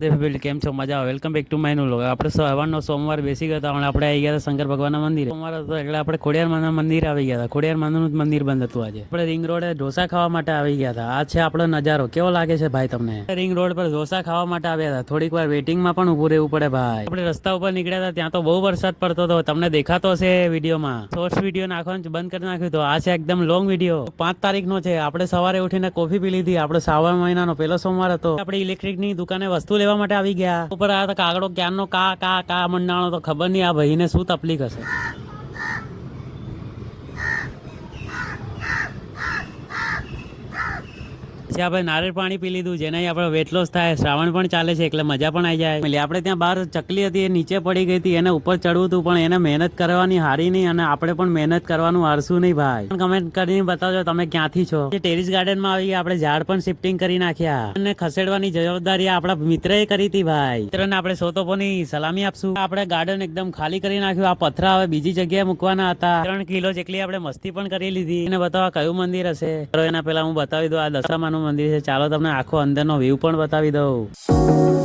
કેમ છો? મજા આવે? Welcome back to my new vlog. આપણે સવારનો સોમવાર બેસી ગયા હતા. આપણે આવી ગયા હતા શંકર ભગવાનના મંદિરે. સોમવાર હતો એટલે આપણે ખોડિયાર મંદિર આવી ગયા હતા. ખોડિયાર નું મંદિર બંધ હતું આજે. આપણે રિંગ રોડે ઢોસા ખાવા માટે આવી ગયા હતા. આ છે આપણો નજારો. કેવો લાગે છે ભાઈ તમને? રિંગ રોડ પર ઢોસા ખાવા માટે આવ્યા હતા. થોડીક વાર વેટિંગમાં પણ ઉભું રહેવું પડે ભાઈ. આપણે રસ્તા ઉપર નીકળ્યા હતા ત્યાં તો બહુ વરસાદ પડતો હતો. તમને દેખાતો હશે વિડીયોમાં. શોર્ટ્સ વિડીયો નાખવાનું બંધ કરી નાખ્યું તો આ છે એકદમ લોંગ વિડીયો. 5 તારીખનો છે. આપણે સવારે ઉઠીને કોફી પી લીધી. આપણે શ્રાવણ મહિનાનો પહેલો સોમવાર હતો. આપણે ઇલેક્ટ્રિકની દુકાને વસ્તુ લેવા માટે આવી ગયા. ઉપર આ કાગડો ક્યારનો કા મંડાણો તો ખબર નહીં આ ભાઈને શું તકલીફ હશે. આપણે નારિયેળ પાણી પી લીધું જેનાથી આપણે વેટ લોસ થાય. શ્રાવણ પણ ચાલે છે એટલે મજા પણ આવી જાય. આપણે ત્યાં બહાર ચકલી હતી એ નીચે પડી ગઈ હતી. એને ઉપર ચડવું હતું પણ એને મહેનત કરવાની હારી નહીં અને આપણે પણ મહેનત કરવાનું હારશું નહીં ભાઈ. કમેન્ટ કરીને બતાવજો તમે ક્યાંથી છો. ટેરિસ ગાર્ડન માં આવી આપણે ઝાડ પણ શિફ્ટિંગ કરી નાખ્યા અને ખસેડવાની જવાબદારી આપણા મિત્રએ કરી હતી ભાઈ. મિત્રને આપણે સોતોપોની સલામી આપશું. આપણે ગાર્ડન એકદમ ખાલી કરી નાખ્યું. આ પથરા હવે બીજી જગ્યાએ મૂકવાના હતા. 3 કિલો જેટલી આપણે મસ્તી પણ કરી લીધી. એને બતાવવા કયું મંદિર હશે એના પેલા હું બતાવી દઉં. આ દશામાનું મંદિર છે. ચાલો તમને આખો અંદરનો વ્યૂ પણ બતાવી દઉં.